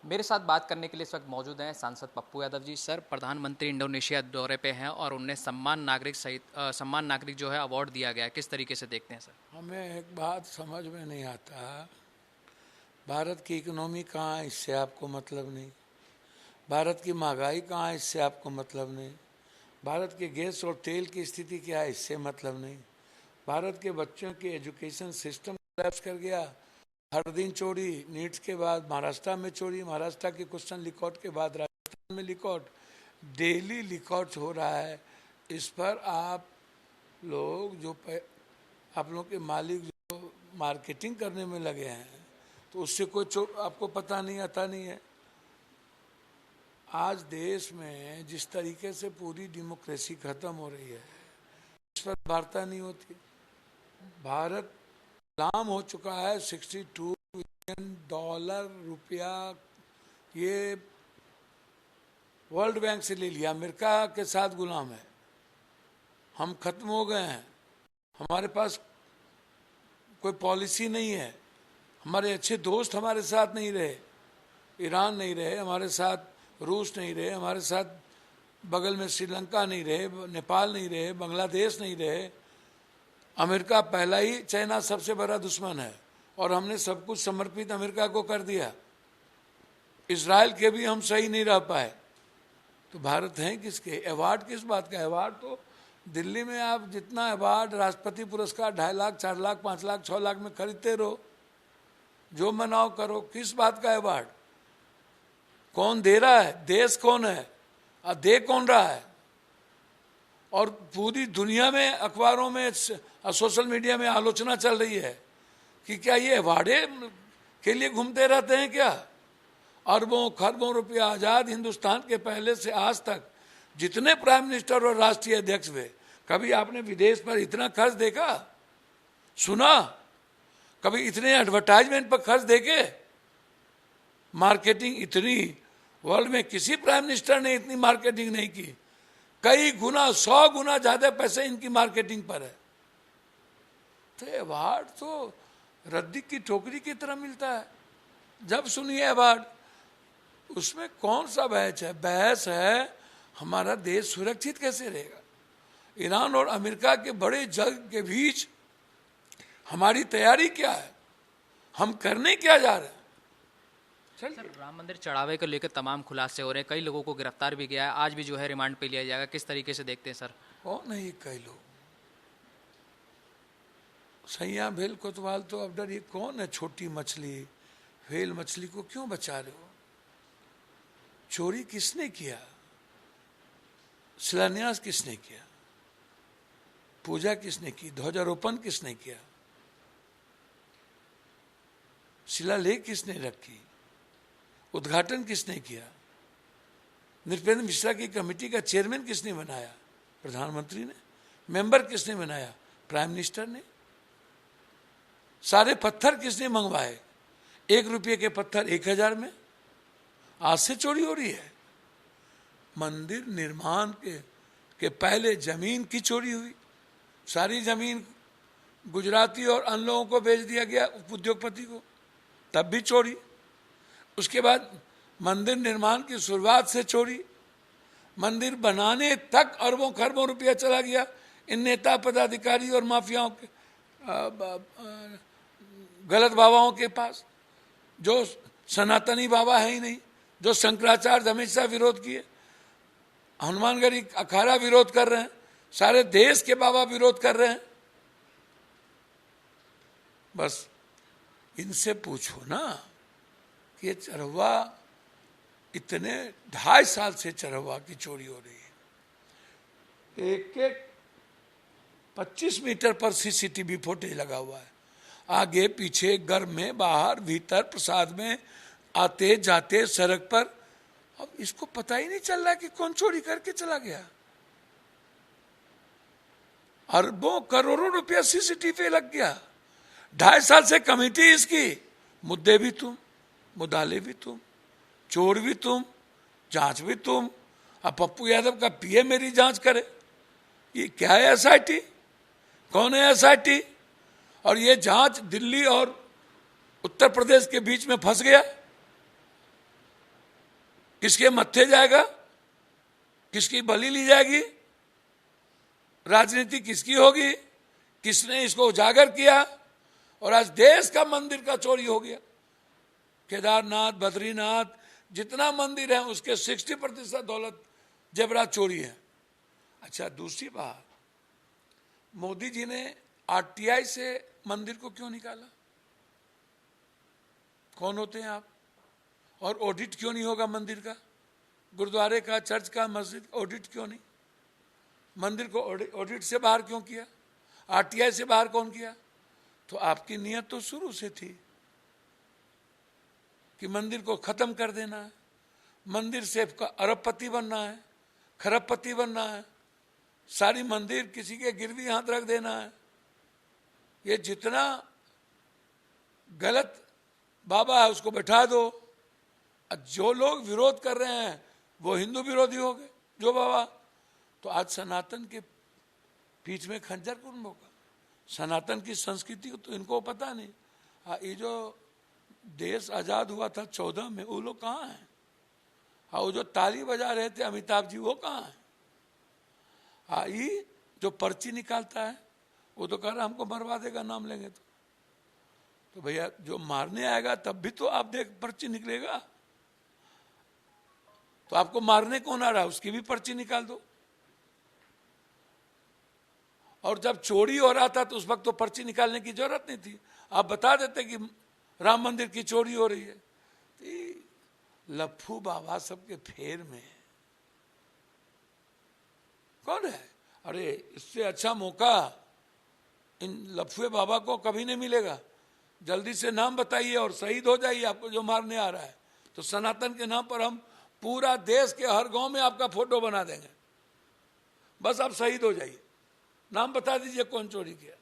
मेरे साथ बात करने के लिए इस वक्त मौजूद हैं सांसद पप्पू यादव जी। सर, प्रधानमंत्री इंडोनेशिया दौरे पे हैं और उन्हें सम्मान नागरिक सहित सम्मान नागरिक जो है अवार्ड दिया गया है, किस तरीके से देखते हैं सर? हमें एक बात समझ में नहीं आता, भारत की इकोनॉमी कहाँ है इससे आपको मतलब नहीं, भारत की महंगाई कहाँ है इससे आपको मतलब नहीं, भारत के गैस और तेल की स्थिति क्या है इससे मतलब नहीं, भारत के बच्चों के एजुकेशन सिस्टम कोलैप्स कर गया। हर दिन चोरी, नीट्स के बाद महाराष्ट्र में चोरी, महाराष्ट्र के क्वेश्चन लीक आउट के बाद राजस्थान में leak out, daily leak out हो रहा है। इस पर आप लोग आप लोग के मालिक जो मार्केटिंग करने में लगे हैं, तो उससे कोई आपको पता नहीं आता नहीं है। आज देश में जिस तरीके से पूरी डेमोक्रेसी खत्म हो रही है, इस पर वार्ता नहीं होती। भारत गुलाम हो चुका है, 62 बिलियन डॉलर रुपया ये वर्ल्ड बैंक से ले लिया, अमेरिका के साथ गुलाम है। हम खत्म हो गए हैं, हमारे पास कोई पॉलिसी नहीं है, हमारे अच्छे दोस्त हमारे साथ नहीं रहे, ईरान नहीं रहे हमारे साथ, रूस नहीं रहे हमारे साथ, बगल में श्रीलंका नहीं रहे, नेपाल नहीं रहे, बांग्लादेश नहीं रहे। अमेरिका पहला ही, चाइना सबसे बड़ा दुश्मन है और हमने सब कुछ समर्पित अमेरिका को कर दिया। इजराइल के भी हम सही नहीं रह पाए, तो भारत हैं किसके? अवार्ड किस बात का? अवार्ड तो दिल्ली में आप जितना अवार्ड, राष्ट्रपति पुरस्कार 2.5 लाख, 4 लाख, 5 लाख, 6 लाख में खरीदते रहो, जो मनाओ करो। किस बात का अवार्ड? कौन दे रहा है? देश कौन है और दे कौन रहा है? और पूरी दुनिया में, अखबारों में, सोशल मीडिया में आलोचना चल रही है कि क्या ये अवार्डे के लिए घूमते रहते हैं क्या? अरबों खरबों रुपया आज़ाद हिंदुस्तान के पहले से आज तक जितने प्राइम मिनिस्टर और राष्ट्रीय अध्यक्ष हुए, कभी आपने विदेश पर इतना खर्च देखा, सुना? कभी इतने एडवर्टाइजमेंट पर खर्च देखे? मार्केटिंग इतनी, वर्ल्ड में किसी प्राइम मिनिस्टर ने इतनी मार्केटिंग नहीं की। कई गुना, 100 गुना ज्यादा पैसे इनकी मार्केटिंग पर है। तो अवार्ड तो रद्दी की टोकरी की तरह मिलता है। जब सुनिए अवार्ड, उसमें कौन सा बहस है? बहस है हमारा देश सुरक्षित कैसे रहेगा। ईरान और अमेरिका के बड़े जंग के बीच हमारी तैयारी क्या है, हम करने क्या जा रहे हैं? सर, राम मंदिर चढ़ावे को लेकर तमाम खुलासे हो रहे हैं, कई लोगों को गिरफ्तार भी किया है, आज भी जो है रिमांड पे लिया जाएगा, किस तरीके से देखते हैं सर? कौन है ये कई लोग? सैया भेल कोतवाल तो अब डर, ये कौन है? छोटी मछली, व्हेल मछली को क्यों बचा रहे हो? चोरी किसने किया? शिलान्यास किसने किया? पूजा किसने की? ध्वजारोपण किसने किया? शिलालेख किसने रखी? उद्घाटन किसने किया? नृपेंद्र मिश्रा की कमेटी का चेयरमैन किसने बनाया? प्रधानमंत्री ने। मेंबर किसने बनाया? प्राइम मिनिस्टर ने। सारे पत्थर किसने मंगवाए? 1 रुपये के पत्थर 1000 में। आज से चोरी हो रही है। मंदिर निर्माण के पहले जमीन की चोरी हुई, सारी जमीन गुजराती और अन्य लोगों को बेच दिया गया, उद्योगपति को, तब भी चोरी। उसके बाद मंदिर निर्माण की शुरुआत से चोरी, मंदिर बनाने तक अरबों खरबों रुपया चला गया इन नेता पदाधिकारी और माफियाओं के, गलत बाबाओं के पास, जो सनातनी बाबा है ही नहीं, जो शंकराचार्य हमेशा विरोध किए, हनुमानगढ़ी अखाड़ा विरोध कर रहे हैं, सारे देश के बाबा विरोध कर रहे हैं। बस इनसे पूछो ना कि ये चरहुआ, इतने 2.5 साल से चरहुआ की चोरी हो रही है। एक 25 मीटर पर सीसीटीवी फुटेज लगा हुआ है, आगे पीछे, घर में, बाहर, भीतर, प्रसाद में, आते जाते, सड़क पर। अब इसको पता ही नहीं चल रहा कि कौन चोरी करके चला गया। अरबों करोड़ों रुपया सीसीटीवी लग गया। 2.5 साल से कमेटी इसकी, मुद्दे भी तुम, मुदाले भी तुम, चोर भी तुम, जांच भी तुम। अब पप्पू यादव का पीए मेरी जांच करे। ये क्या है एसआईटी? कौन है एसआईटी? और ये जांच दिल्ली और उत्तर प्रदेश के बीच में फंस गया। किसके मत्थे जाएगा, किसकी बलि ली जाएगी, राजनीति किसकी होगी, किसने इसको उजागर किया। और आज देश का मंदिर का चोरी हो गया। केदारनाथ, बद्रीनाथ, जितना मंदिर है उसके 60% दौलत जेवरात चोरी है। अच्छा, दूसरी बात, मोदी जी ने आरटीआई से मंदिर को क्यों निकाला? कौन होते हैं आप? और ऑडिट क्यों नहीं होगा मंदिर का, गुरुद्वारे का, चर्च का, मस्जिद, ऑडिट क्यों नहीं? मंदिर को ऑडिट से बाहर क्यों किया? आरटीआई से बाहर कौन किया? तो आपकी नीयत तो शुरू से थी कि मंदिर को खत्म कर देना है, मंदिर से अरबपति बनना है, खरबपति बनना है, सारी मंदिर किसी के गिरवी हाथ रख देना है। ये जितना गलत बाबा है उसको बैठा दो। जो लोग विरोध कर रहे हैं वो हिंदू विरोधी हो गए, जो बाबा। तो आज सनातन के पीठ में खंजर कौन होगा? सनातन की संस्कृति को तो इनको पता नहीं। ये जो देश आजाद हुआ था 14 में, वो लोग कहाँ हैं? वो जो ताली बजा रहे थे अमिताभ जी, वो कहाँ हैं? ये जो पर्ची निकालता है वो तो कह रहा हमको मरवा देगा नाम लेंगे तो भैया जो मारने आएगा तब भी तो आप देख पर्ची निकलेगा। तो आपको मारने कौन आ रहा है उसकी भी पर्ची निकाल दो। और जब चोरी हो रहा था तो उस वक्त तो पर्ची निकालने की जरूरत नहीं थी, आप बता देते कि राम मंदिर की चोरी हो रही है। तो लफ्फू बाबा सबके फेर में कौन है? अरे इससे अच्छा मौका इन लफ्फुए बाबा को कभी नहीं मिलेगा। जल्दी से नाम बताइए और शहीद हो जाइए आपको जो मारने आ रहा है। तो सनातन के नाम पर हम पूरा देश के हर गांव में आपका फोटो बना देंगे, बस आप शहीद हो जाइए। नाम बता दीजिए कौन चोरी किया,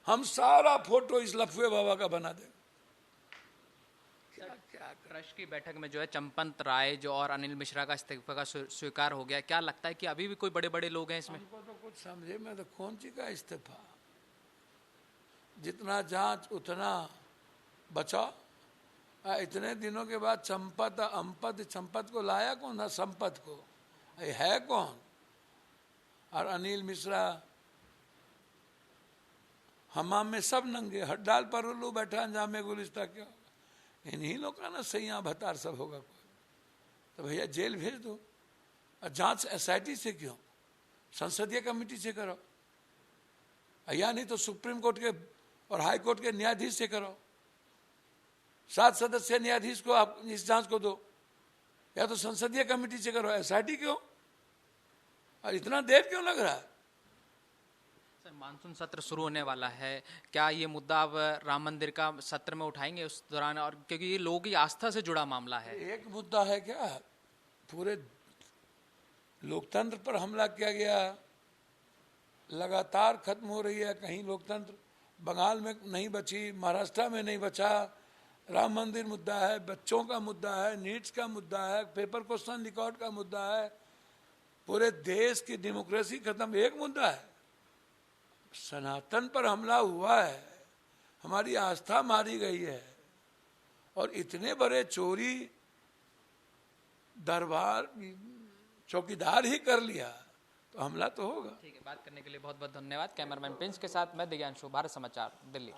हम सारा फोटो इस लफ्फुए बाबा का बना देंगे। ट्रस्ट की बैठक में जो है चंपत राय जो और अनिल मिश्रा का इस्तीफा का स्वीकार हो गया, क्या लगता है कि अभी भी कोई बड़े बड़े लोग हैं इसमें? हमको तो कुछ समझे में तो कौन सी का इस्तीफा, जितना जांच उतना बचाव। इतने दिनों के बाद चंपत को लाया कौन था? संपत को है कौन? और अनिल मिश्रा हमाम में सब नंगे, हड्डाल पर उल्लू बैठा अंजाम में गुलिस्ता क्या होगा? इन्हीं लोग का ना सैया भतार सब होगा कोई। तो भैया जेल भेज दो। और जांच एसआईटी से क्यों? संसदीय कमेटी से करो, या नहीं तो सुप्रीम कोर्ट के और हाई कोर्ट के न्यायाधीश से करो। 7 सदस्यीय न्यायाधीश को आप इस जांच को दो, या तो संसदीय कमेटी से करो। एसआईटी क्यों? और इतना देर क्यों लग रहा है? सर, मानसून सत्र शुरू होने वाला है, क्या ये मुद्दा अब राम मंदिर का सत्र में उठाएंगे उस दौरान? और क्योंकि ये लोगों की आस्था से जुड़ा मामला है। एक मुद्दा है क्या? पूरे लोकतंत्र पर हमला किया गया, लगातार खत्म हो रही है। कहीं लोकतंत्र बंगाल में नहीं बची, महाराष्ट्र में नहीं बचा। राम मंदिर मुद्दा है, बच्चों का मुद्दा है, नीट्स का मुद्दा है, पेपर क्वेश्चन रिकॉर्ड का मुद्दा है, पूरे देश की डेमोक्रेसी खत्म। एक मुद्दा है, सनातन पर हमला हुआ है, हमारी आस्था मारी गई है। और इतने बड़े चोरी दरबार चौकीदार ही कर लिया तो हमला तो होगा। ठीक है, बात करने के लिए बहुत बहुत धन्यवाद। कैमरामैन प्रिंस के साथ मैं दिव्यांशु, भारत समाचार, दिल्ली।